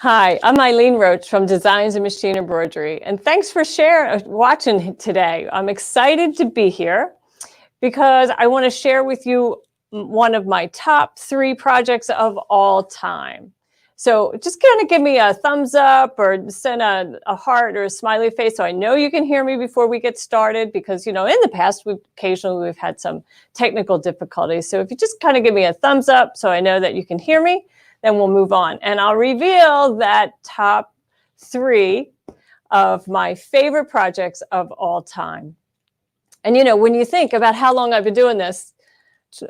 Hi, I'm Eileen Roach from Designs and Machine Embroidery, and thanks for watching today. I'm excited to be here because I want to share with you one of my top 3 projects of all time. So just kind of give me a thumbs up or send a heart or a smiley face so I know you can hear me before we get started, because, in the past, occasionally we've had some technical difficulties. So if you just kind of give me a thumbs up so I know that you can hear me, then we'll move on. And I'll reveal that top 3 of my favorite projects of all time. And, when you think about how long I've been doing this,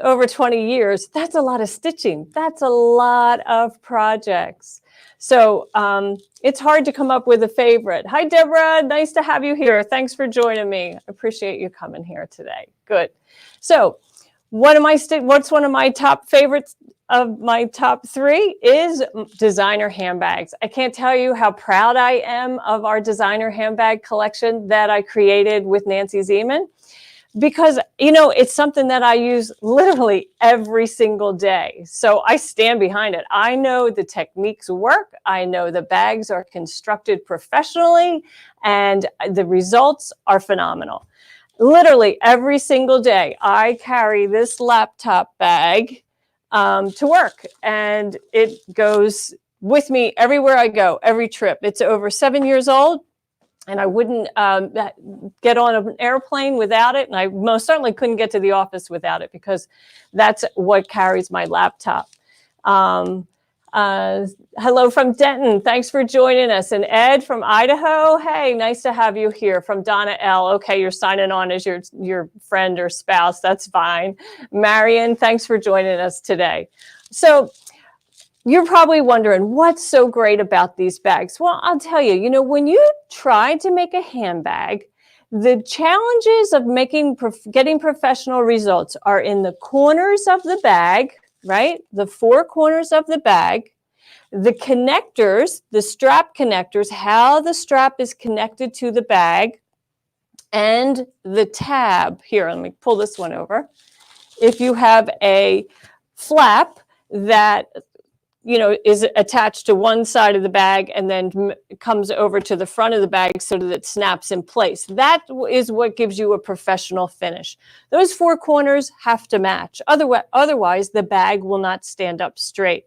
over 20 years, that's a lot of stitching. That's a lot of projects. So it's hard to come up with a favorite. Hi, Deborah. Nice to have you here. Thanks for joining me. I appreciate you coming here today. Good. So what's one of my top favorites of my top 3 is designer handbags. I can't tell you how proud I am of our designer handbag collection that I created with Nancy Zeman, because, it's something that I use literally every single day. So I stand behind it. I know the techniques work. I know the bags are constructed professionally, and the results are phenomenal. Literally every single day, I carry this laptop bag to work, and it goes with me everywhere I go, every trip. It's over 7 years old, and I wouldn't get on an airplane without it, and I most certainly couldn't get to the office without it, because that's what carries my laptop. Hello from Denton. Thanks for joining us. And Ed from Idaho. Hey, nice to have you here. From Donna L. Okay, you're signing on as your friend or spouse. That's fine. Marion, thanks for joining us today. So you're probably wondering, what's so great about these bags? Well, I'll tell you, when you try to make a handbag, the challenges of getting professional results are in the corners of the bag, right? The 4 corners of the bag, the connectors, the strap connectors, how the strap is connected to the bag, and the tab. Here, let me pull this one over. If you have a flap that is attached to one side of the bag and then comes over to the front of the bag so that it snaps in place. That is what gives you a professional finish. Those 4 corners have to match. Otherwise, the bag will not stand up straight.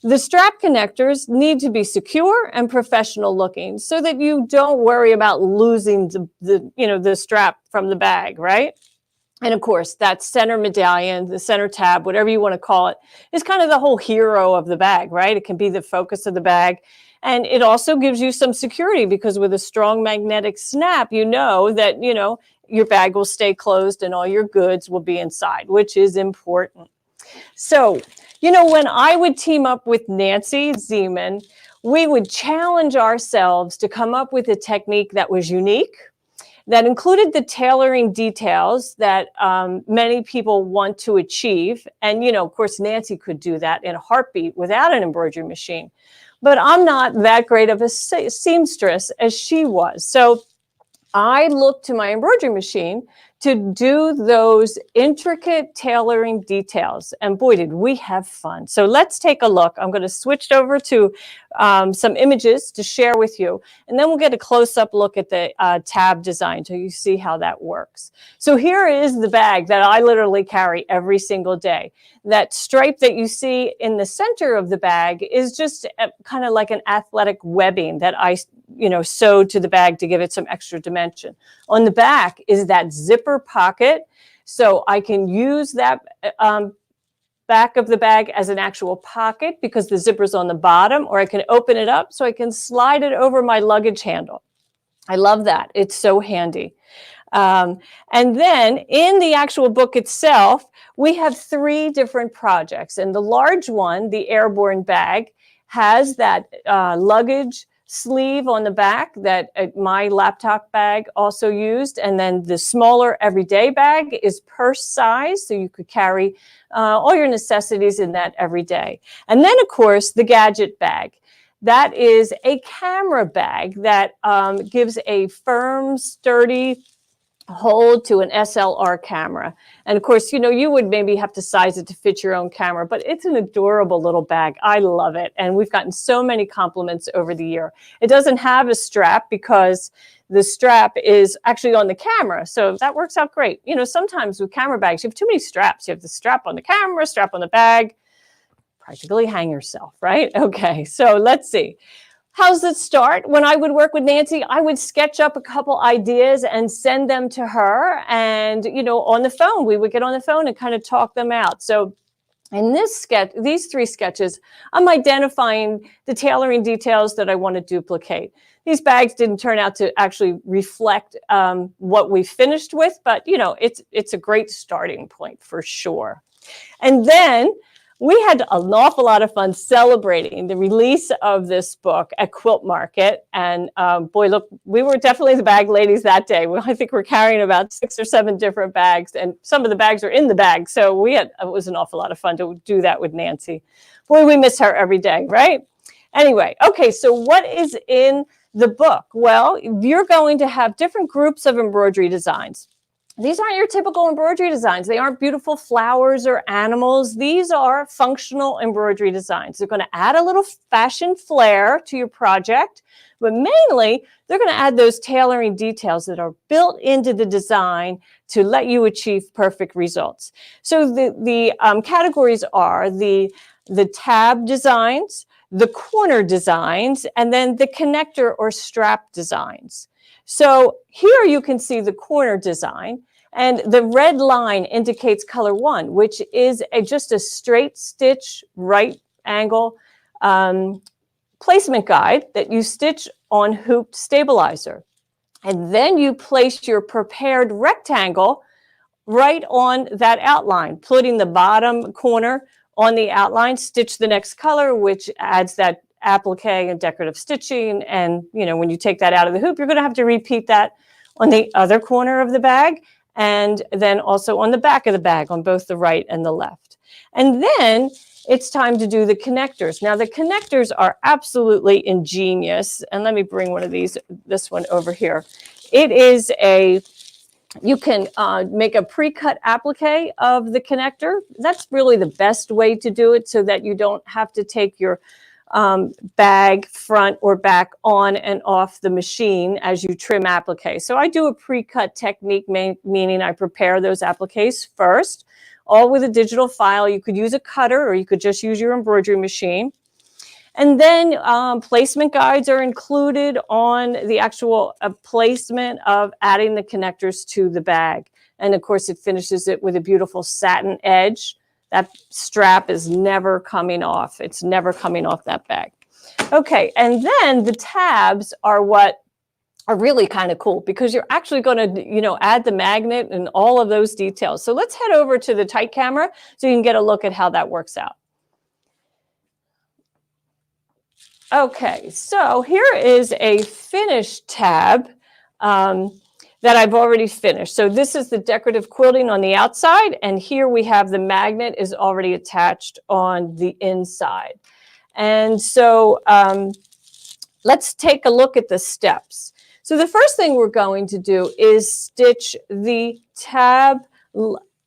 The strap connectors need to be secure and professional looking so that you don't worry about losing the strap from the bag, right? And of course, that center medallion, the center tab, whatever you want to call it, is kind of the whole hero of the bag, right? It can be the focus of the bag. And it also gives you some security, because with a strong magnetic snap, that, your bag will stay closed and all your goods will be inside, which is important. So, when I would team up with Nancy Zeman, we would challenge ourselves to come up with a technique that was unique, that included the tailoring details that many people want to achieve. And, of course, Nancy could do that in a heartbeat without an embroidery machine. But I'm not that great of a seamstress as she was. So I looked to my embroidery machine to do those intricate tailoring details. And boy, did we have fun. So let's take a look. I'm going to switch over to some images to share with you. And then we'll get a close-up look at the tab design so you see how that works. So here is the bag that I literally carry every single day. That stripe that you see in the center of the bag is just kind of like an athletic webbing that I sewed to the bag to give it some extra dimension. On the back is that zipper pocket, so I can use that back of the bag as an actual pocket because the zipper's on the bottom, or I can open it up so I can slide it over my luggage handle. I love that. It's so handy. And then in the actual book itself, we have 3 different projects. And the large one, the airborne bag, has that luggage sleeve on the back that my laptop bag also used. And then the smaller everyday bag is purse size, so you could carry all your necessities in that every day. And then, of course, the gadget bag. That is a camera bag that gives a firm, sturdy hold to an SLR camera. And of course, you know, you would maybe have to size it to fit your own camera, but it's an adorable little bag. I love it. And we've gotten so many compliments over the year. It doesn't have a strap because the strap is actually on the camera. So that works out great. You know, sometimes with camera bags, you have too many straps. You have the strap on the camera, strap on the bag, practically hang yourself, right? Okay, so let's see. How's it start? When I would work with Nancy, I would sketch up a couple ideas and send them to her. And, you know, on the phone, we would get on the phone and kind of talk them out. So in this sketch, these 3 sketches, I'm identifying the tailoring details that I want to duplicate. These bags didn't turn out to actually reflect what we finished with, but, you know, it's a great starting point for sure. And then we had an awful lot of fun celebrating the release of this book at Quilt Market. And boy, look, we were definitely the bag ladies that day. I think we're carrying about 6 or 7 different bags, and some of the bags are in the bag. So it was an awful lot of fun to do that with Nancy. Boy, we miss her every day, right? Anyway, okay, so what is in the book? Well, you're going to have different groups of embroidery designs. These aren't your typical embroidery designs. They aren't beautiful flowers or animals. These are functional embroidery designs. They're going to add a little fashion flair to your project, but mainly they're going to add those tailoring details that are built into the design to let you achieve perfect results. So the categories are the tab designs, the corner designs, and then the connector or strap designs. So here you can see the corner design, and the red line indicates color 1, which is just a straight stitch right angle placement guide that you stitch on hooped stabilizer. And then you place your prepared rectangle right on that outline, putting the bottom corner on the outline, stitch the next color, which adds that applique and decorative stitching. And, you know, when you take that out of the hoop, you're going to have to repeat that on the other corner of the bag, and then also on the back of the bag on both the right and the left. And then it's time to do the connectors. Now, the connectors are absolutely ingenious. And let me bring one of these, this one over here. It is you can make a pre-cut applique of the connector. That's really the best way to do it, so that you don't have to take your bag front or back on and off the machine as you trim applique. So I do a pre-cut technique, meaning I prepare those appliques first, all with a digital file. You could use a cutter, or you could just use your embroidery machine. And then placement guides are included on the actual placement of adding the connectors to the bag. And of course, it finishes it with a beautiful satin edge. That strap is never coming off. It's never coming off that bag. Okay, and then the tabs are what are really kind of cool, because you're actually going to, you know, add the magnet and all of those details. So let's head over to the tight camera so you can get a look at how that works out. Okay, so here is a finished tab that I've already finished. So this is the decorative quilting on the outside, and here we have the magnet is already attached on the inside. And so let's take a look at the steps. So the first thing we're going to do is stitch the tab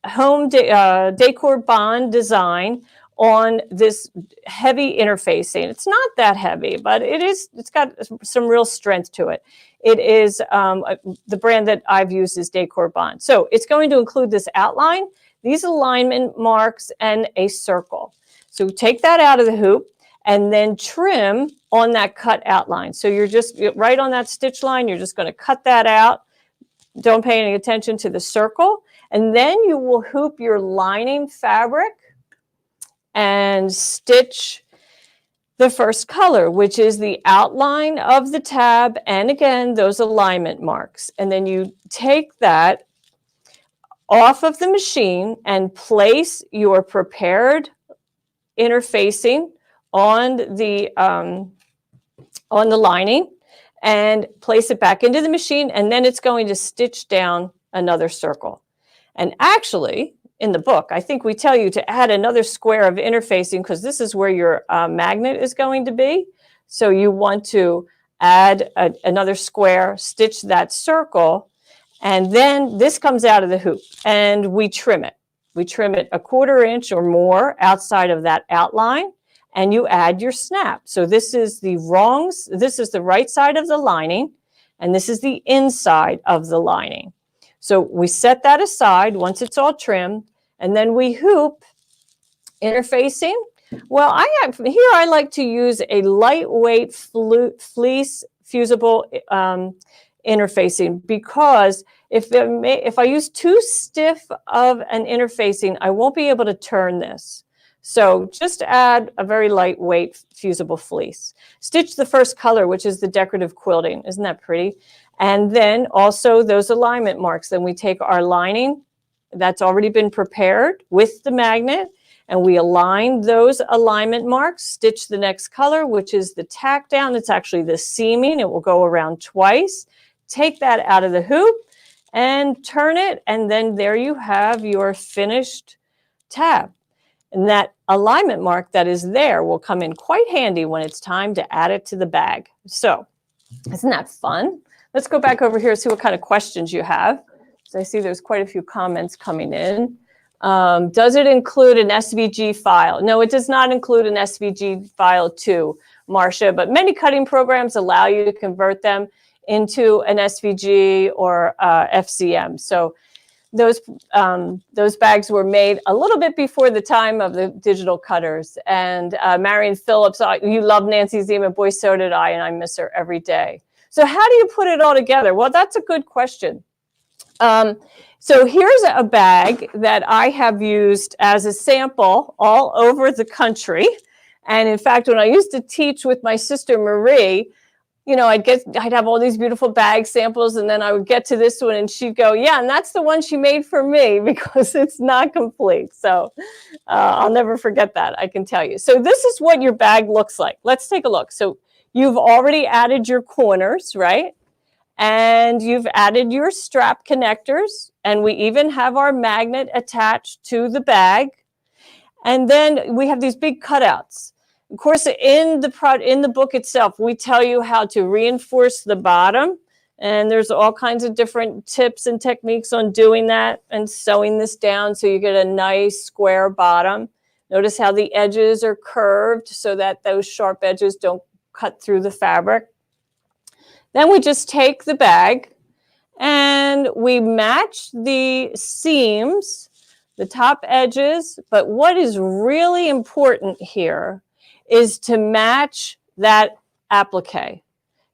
home decor bond design on this heavy interfacing. It's not that heavy, but it's got some real strength to it. It is, the brand that I've used is Decor Bond. So it's going to include this outline, these alignment marks, and a circle. So take that out of the hoop and then trim on that cut outline. So you're just right on that stitch line, you're just going to cut that out. Don't pay any attention to the circle. And then you will hoop your lining fabric and stitch the first color, which is the outline of the tab, and again, those alignment marks. And then you take that off of the machine and place your prepared interfacing on the lining and place it back into the machine, and then it's going to stitch down another circle. And actually, in the book, I think we tell you to add another square of interfacing, because this is where your magnet is going to be. So you want to add another square, stitch that circle, And then this comes out of the hoop and we trim it. We trim it 1/4 inch or more outside of that outline, and you add your snap. So this is the right side of the lining, and this is the inside of the lining. So we set that aside once it's all trimmed, and then we hoop interfacing. Well, I like to use a lightweight fleece fusible interfacing, because if I use too stiff of an interfacing, I won't be able to turn this. So just add a very lightweight fusible fleece. Stitch the first color, which is the decorative quilting. Isn't that pretty? And then also those alignment marks. Then we take our lining that's already been prepared with the magnet, and we align those alignment marks, stitch the next color, which is the tack down. It's actually the seaming. It will go around twice. Take that out of the hoop and turn it, and then there you have your finished tab. And that alignment mark that is there will come in quite handy when it's time to add it to the bag. So, isn't that fun? Let's go back over here and see what kind of questions you have. So I see there's quite a few comments coming in. Does it include an SVG file? No, it does not include an SVG file too, Marcia, but many cutting programs allow you to convert them into an SVG or FCM. So those bags were made a little bit before the time of the digital cutters. And Marion Phillips, you love Nancy Zima. Boy, so did I, and I miss her every day. So how do you put it all together? Well, that's a good question. So here's a bag that I have used as a sample all over the country. And in fact, when I used to teach with my sister Marie, you know, I'd have all these beautiful bag samples, and then I would get to this one and she'd go, yeah, and that's the one she made for me because it's not complete. So I'll never forget that, I can tell you. So this is what your bag looks like. Let's take a look. So you've already added your corners, right? And you've added your strap connectors, and we even have our magnet attached to the bag. And then we have these big cutouts. Of course, in the book itself, we tell you how to reinforce the bottom, and there's all kinds of different tips and techniques on doing that and sewing this down so you get a nice square bottom. Notice how the edges are curved so that those sharp edges don't cut through the fabric. Then we just take the bag and we match the seams, the top edges, but what is really important here is to match that applique,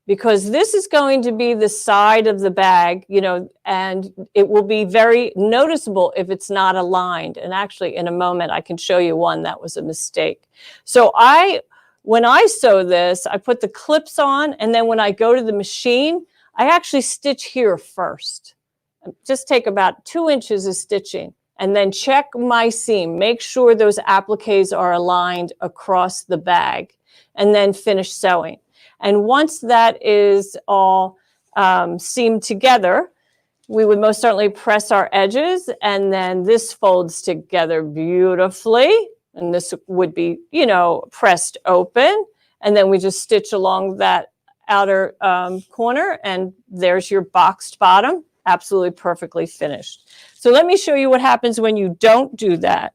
because this is going to be the side of the bag, you know, and it will be very noticeable if it's not aligned. And actually, in a moment, I can show you one that was a mistake. So when I sew this, I put the clips on, and then when I go to the machine, I actually stitch here first. Just take about 2 inches of stitching, and then check my seam. Make sure those appliques are aligned across the bag, and then finish sewing. And once that is all seamed together, we would most certainly press our edges, and then this folds together beautifully. And this would be, you know, pressed open. And then we just stitch along that outer corner, and there's your boxed bottom, absolutely perfectly finished. So let me show you what happens when you don't do that.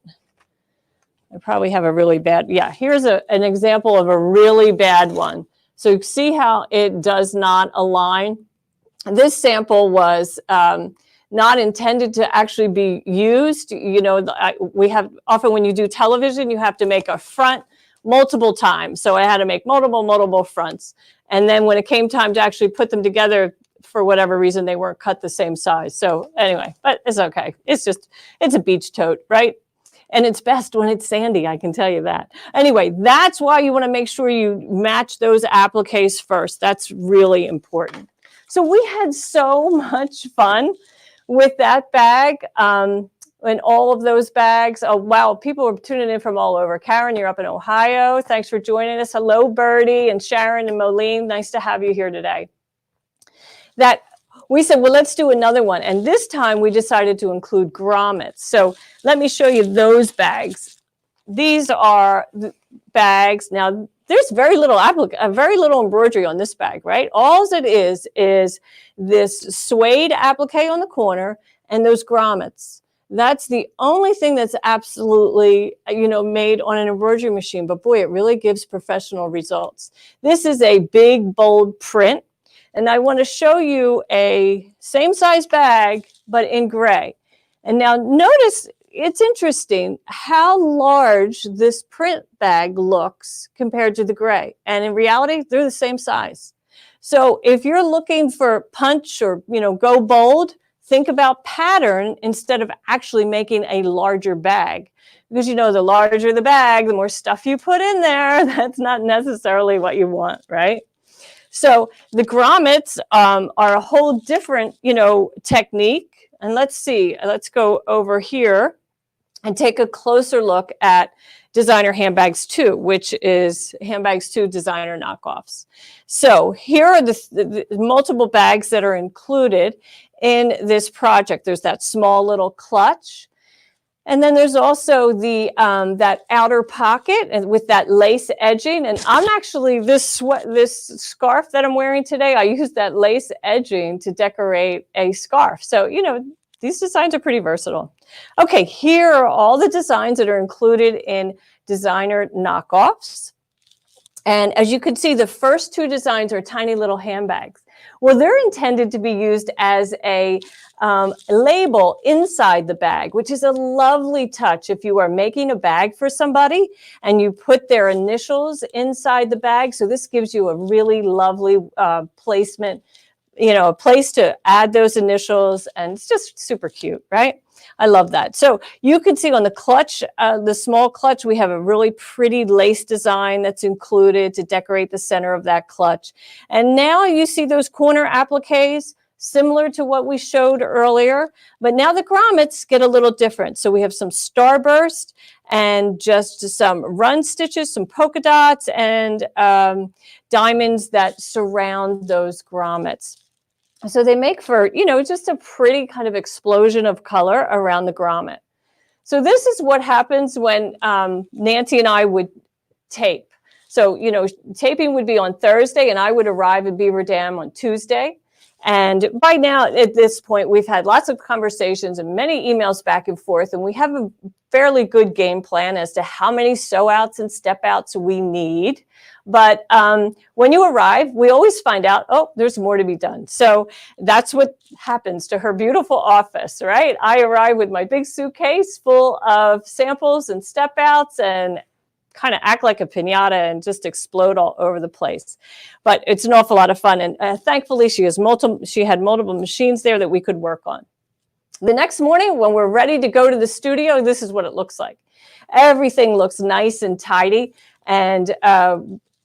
I probably have a really bad, yeah, here's an example of a really bad one. So you see how it does not align? This sample was not intended to actually be used. You know, we have often when you do television, you have to make a front multiple times. So I had to make multiple fronts. And then when it came time to actually put them together, for whatever reason, they weren't cut the same size. So anyway, but it's okay. It's a beach tote, right? And it's best when it's sandy, I can tell you that. Anyway, that's why you want to make sure you match those appliques first. That's really important. So we had so much fun with that bag and all of those bags. Oh, wow. People are tuning in from all over. Karen, you're up in Ohio. Thanks for joining us. Hello, Birdie and Sharon and Moline. Nice to have you here today. We said, well, let's do another one. And this time we decided to include grommets. So let me show you those bags. These are the bags. Now, there's very little very little embroidery on this bag, right? All it is this suede applique on the corner and those grommets. That's the only thing that's absolutely, made on an embroidery machine. But boy, it really gives professional results. This is a big, bold print. And I want to show you a same size bag, but in gray. And now notice, it's interesting how large this print bag looks compared to the gray. And in reality, they're the same size. So if you're looking for punch or, go bold, think about pattern instead of actually making a larger bag. Because, the larger the bag, the more stuff you put in there. That's not necessarily what you want, right? So the grommets are a whole different, technique. And let's see, let's go over here and take a closer look at Designer Handbags 2, which is Handbags 2 designer knockoffs. So here are the multiple bags that are included in this project. There's that small little clutch. And then there's also the that outer pocket and with that lace edging. And I'm actually, this scarf that I'm wearing today, I use that lace edging to decorate a scarf. So, these designs are pretty versatile. Okay, here are all the designs that are included in designer knockoffs. And as you can see, the first two designs are tiny little handbags. Well, they're intended to be used as a label inside the bag, which is a lovely touch if you are making a bag for somebody and you put their initials inside the bag. So this gives you a really lovely placement, a place to add those initials, and it's just super cute, right? I love that. So you can see on the clutch, the small clutch, we have a really pretty lace design that's included to decorate the center of that clutch. And now you see those corner appliques, similar to what we showed earlier, but now the grommets get a little different. So we have some starburst and just some run stitches, some polka dots, and diamonds that surround those grommets. So they make for, just a pretty kind of explosion of color around the grommet. So this is what happens when Nancy and I would tape. So, taping would be on Thursday and I would arrive in Beaver Dam on Tuesday. And by now, at this point, we've had lots of conversations and many emails back and forth, and we have a fairly good game plan as to how many sew outs and step outs we need. But when you arrive, we always find out, oh, there's more to be done. So that's what happens to her beautiful office, right? I arrive with my big suitcase full of samples and step outs and kind of act like a piñata and just explode all over the place. But it's an awful lot of fun. And thankfully, she had multiple machines there that we could work on. The next morning, when we're ready to go to the studio, this is what it looks like. Everything looks nice and tidy and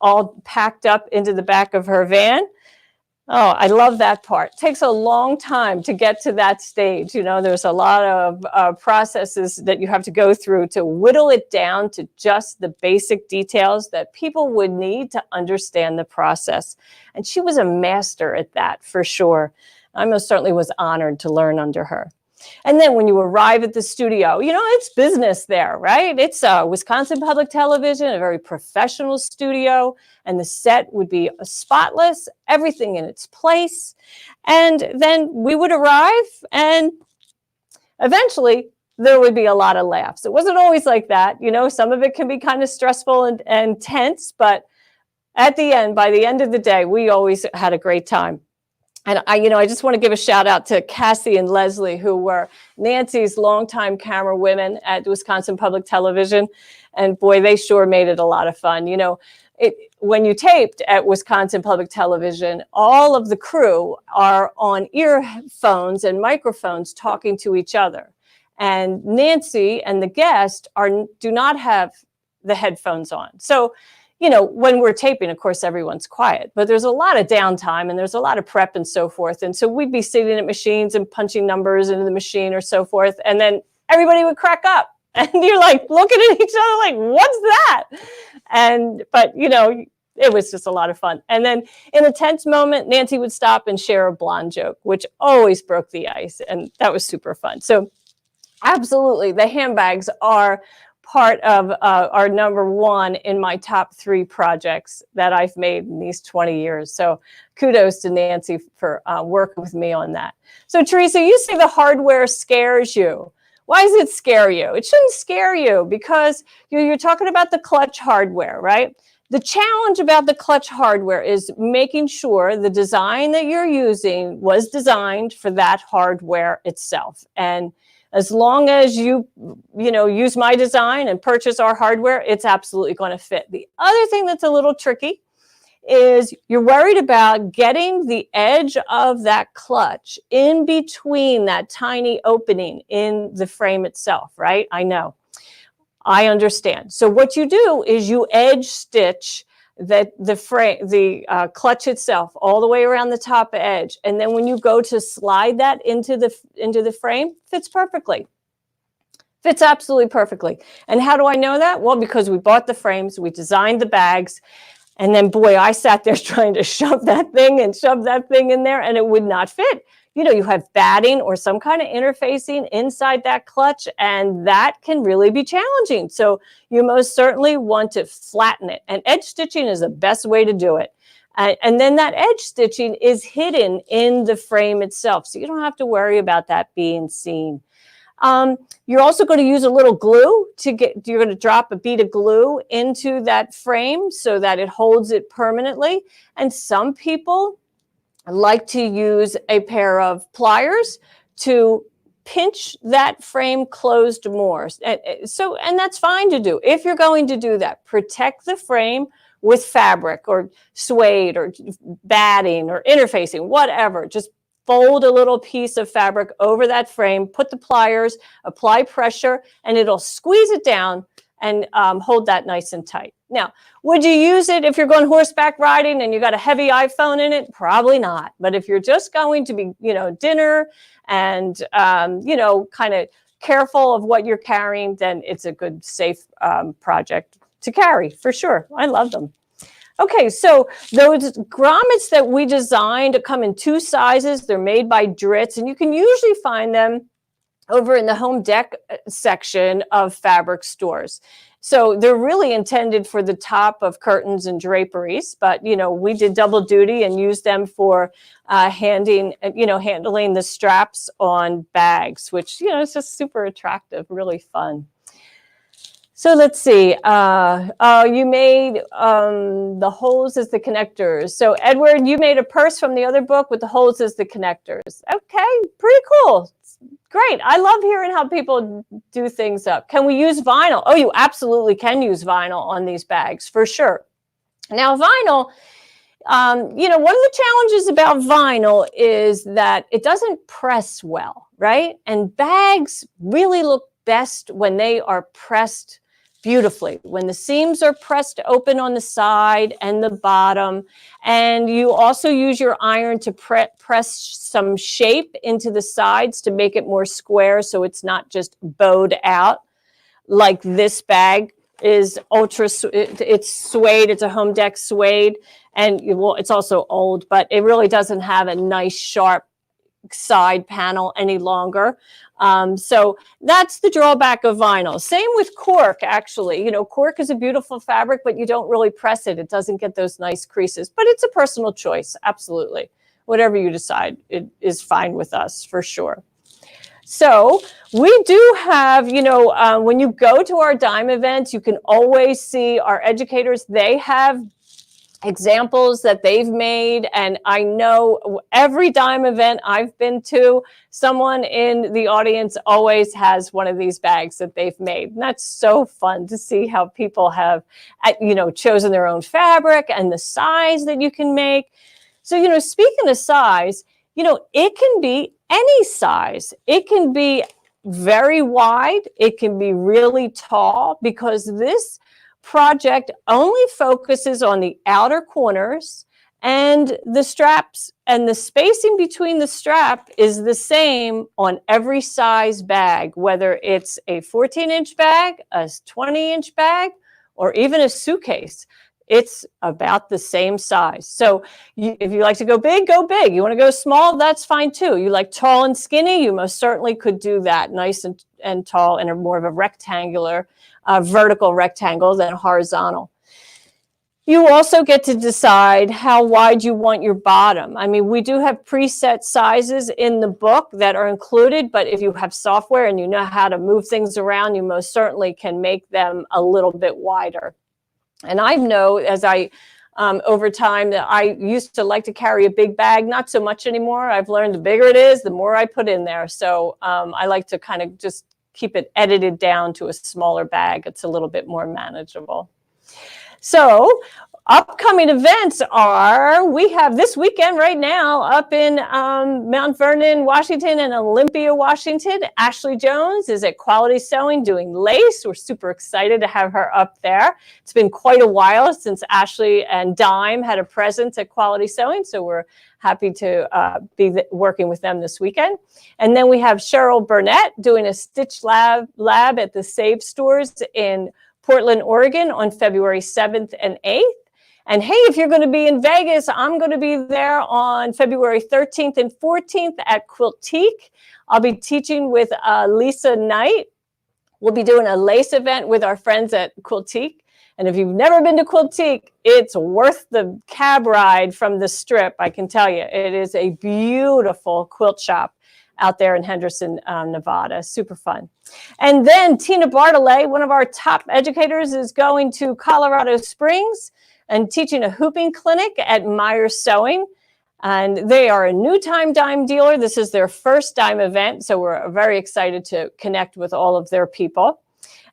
all packed up into the back of her van. Oh, I love that part. It takes a long time to get to that stage. There's a lot of processes that you have to go through to whittle it down to just the basic details that people would need to understand the process. And she was a master at that for sure. I most certainly was honored to learn under her. And then when you arrive at the studio, it's business there, right? It's Wisconsin Public Television, a very professional studio, and the set would be spotless, everything in its place. And then we would arrive, and eventually there would be a lot of laughs. It wasn't always like that. Some of it can be kind of stressful and tense, but at the end, by the end of the day, we always had a great time. And I just want to give a shout out to Cassie and Leslie, who were Nancy's longtime camera women at Wisconsin Public Television. And boy, they sure made it a lot of fun. When you taped at Wisconsin Public Television, all of the crew are on earphones and microphones talking to each other. And Nancy and the guest do not have the headphones on. So when we're taping, of course, everyone's quiet, but there's a lot of downtime and there's a lot of prep and so forth. And so we'd be sitting at machines and punching numbers into the machine or so forth. And then everybody would crack up and you're like looking at each other like, what's that? But it was just a lot of fun. And then in a tense moment, Nancy would stop and share a blonde joke, which always broke the ice. And that was super fun. So absolutely, the handbags are part of our #1 in my top 3 projects that I've made in these 20 years. So kudos to Nancy for working with me on that. So Teresa, you say the hardware scares you. Why does it scare you? It shouldn't scare you because you're talking about the clutch hardware, right? The challenge about the clutch hardware is making sure the design that you're using was designed for that hardware itself. And as long as you use my design and purchase our hardware, it's absolutely going to fit. The other thing that's a little tricky is you're worried about getting the edge of that clutch in between that tiny opening in the frame itself, right? I know. I understand. So what you do is you edge stitch the clutch itself all the way around the top edge, and then when you go to slide that into the frame, fits perfectly. Fits absolutely perfectly. And how do I know that? Well, because we bought the frames, we designed the bags, and then boy, I sat there trying to shove that thing in there, and it would not fit. You have batting or some kind of interfacing inside that clutch, and that can really be challenging. So you most certainly want to flatten it. And edge stitching is the best way to do it. And then that edge stitching is hidden in the frame itself. So you don't have to worry about that being seen. You're also going to use a little glue you're going to drop a bead of glue into that frame so that it holds it permanently. And some people like to use a pair of pliers to pinch that frame closed more. And that's fine to do. If you're going to do that, protect the frame with fabric or suede or batting or interfacing, whatever. Just fold a little piece of fabric over that frame, put the pliers, apply pressure, and it'll squeeze it down and hold that nice and tight. Now, would you use it if you're going horseback riding and you got a heavy iPhone in it? Probably not. But if you're just going to be, dinner and, kind of careful of what you're carrying, then it's a good, safe project to carry for sure. I love them. Okay, so those grommets that we designed come in 2 sizes. They're made by Dritz, and you can usually find them over in the home dec section of fabric stores. So they're really intended for the top of curtains and draperies, but we did double duty and used them for handling the straps on bags, which it's just super attractive, really fun. So let's see. You made the holes as the connectors. So Edward, you made a purse from the other book with the holes as the connectors. Okay, pretty cool. Great. I love hearing how people do things up. Can we use vinyl? Oh, you absolutely can use vinyl on these bags for sure. Now, vinyl, one of the challenges about vinyl is that it doesn't press well, right? And bags really look best when they are pressed beautifully, when the seams are pressed open on the side and the bottom, and you also use your iron to press some shape into the sides to make it more square so it's not just bowed out like this bag is it's suede, it's a home dec suede, and it's also old, but it really doesn't have a nice sharp side panel any longer. So that's the drawback of vinyl. Same with cork, actually. Cork is a beautiful fabric, but you don't really press it. It doesn't get those nice creases, but it's a personal choice. Absolutely. Whatever you decide, it is fine with us for sure. So we do have, when you go to our dime events, you can always see our educators. They have examples that they've made, and I know every dime event I've been to, someone in the audience always has one of these bags that they've made. And that's so fun to see how people have chosen their own fabric and the size that you can make. So speaking of size, it can be any size. It can be very wide, it can be really tall, because this project only focuses on the outer corners, and the straps and the spacing between the strap is the same on every size bag, whether it's a 14-inch bag, a 20-inch bag, or even a suitcase. It's about the same size. So if you like to go big, go big. You want to go small, that's fine too. You like tall and skinny, you most certainly could do that, nice and tall, and more of a rectangular vertical rectangle than horizontal. You also get to decide how wide you want your bottom. I mean, we do have preset sizes in the book that are included, but if you have software and you know how to move things around, you most certainly can make them a little bit wider. And I know as over time that I used to like to carry a big bag, not so much anymore. I've learned the bigger it is, the more I put in there. So I like to kind of just keep it edited down to a smaller bag. It's a little bit more manageable. So upcoming events are, we have this weekend right now up in Mount Vernon, Washington and Olympia, Washington. Ashley Jones is at Quality Sewing doing lace. We're super excited to have her up there. It's been quite a while since Ashley and Dime had a presence at Quality Sewing, so we're happy to be working with them this weekend. And then we have Cheryl Burnett doing a stitch lab at the Save stores in Portland, Oregon on February 7th and 8th. And hey, if you're going to be in Vegas, I'm going to be there on February 13th and 14th at Quiltique. I'll be teaching with Lisa Knight. We'll be doing a lace event with our friends at Quiltique. And if you've never been to Quiltique, it's worth the cab ride from the Strip, I can tell you. It is a beautiful quilt shop out there in Henderson, Nevada. Super fun. And then Tina Bartolet, one of our top educators, is going to Colorado Springs and teaching a hooping clinic at Myers Sewing. And they are a new time dime dealer. This is their first dime event, so we're very excited to connect with all of their people.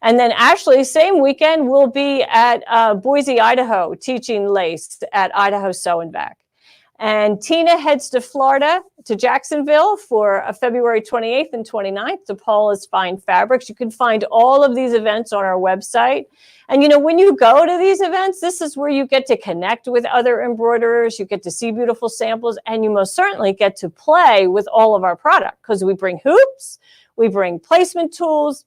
And then Ashley, same weekend, will be at Boise, Idaho, teaching lace at Idaho Sew and Back. And Tina heads to Florida, to Jacksonville for February 28th and 29th to Paula's Fine Fabrics. You can find all of these events on our website. And, you know, when you go to these events, this is where you get to connect with other embroiderers, you get to see beautiful samples, and you most certainly get to play with all of our product because we bring hoops, we bring placement tools,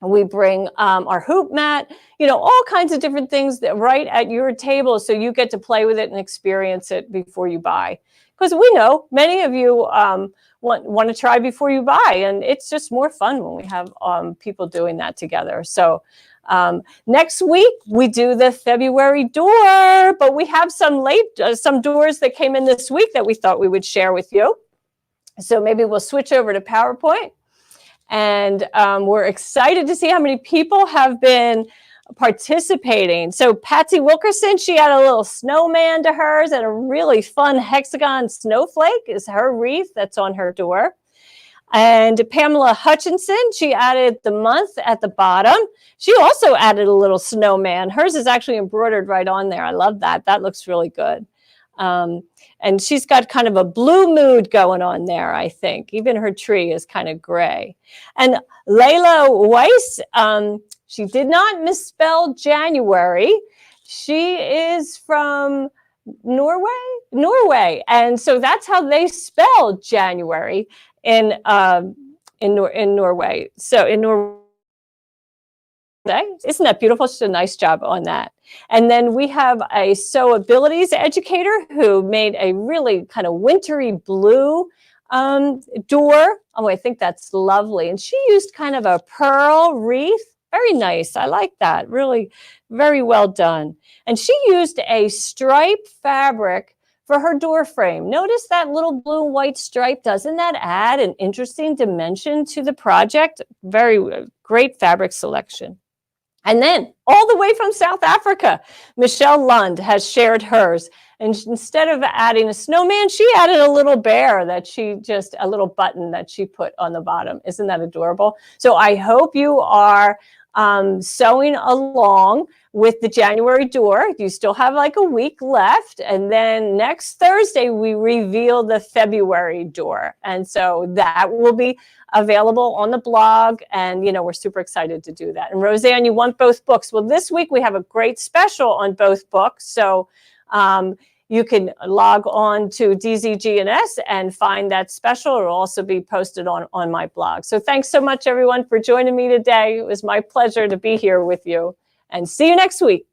we bring our hoop mat, you know, all kinds of different things that right at your table so you get to play with it and experience it before you buy. Because we know many of you want to try before you buy, and it's just more fun when we have people doing that together. So next week we do the February door, but we have some doors that came in this week that we thought we would share with you. So maybe we'll switch over to PowerPoint. And we're excited to see how many people have been participating. So Patsy Wilkerson, she had a little snowman to hers and a really fun hexagon snowflake is her wreath that's on her door. And Pamela Hutchinson, she added the month at the bottom. She also added a little snowman. Hers is actually embroidered right on there. I love that. That looks really good. And she's got kind of a blue mood going on there, I think. Even her tree is kind of gray. And Layla Weiss, she did not misspell January. She is from Norway. And so that's how they spell January in Norway. So in Norway. Isn't that beautiful? Just a nice job on that. And then we have a Sew Abilities educator who made a really kind of wintry blue door. Oh, I think that's lovely. And she used kind of a pearl wreath. Very nice. I like that. Really very well done. And she used a striped fabric for her door frame. Notice that little blue and white stripe. Doesn't that add an interesting dimension to the project? Very great fabric selection. And then all the way from South Africa, Michelle Lund has shared hers. And instead of adding a snowman, she added a little bear a little button that she put on the bottom. Isn't that adorable? So I hope you are sewing along with the January door. You still have like a week left. And then next Thursday, we reveal the February door. And so that will be available on the blog. And, you know, we're super excited to do that. And Roseanne, you want both books. Well, this week we have a great special on both books. So you can log on to DZGNS and find that special. It will also be posted on my blog. So thanks so much, everyone, for joining me today. It was my pleasure to be here with you. And see you next week.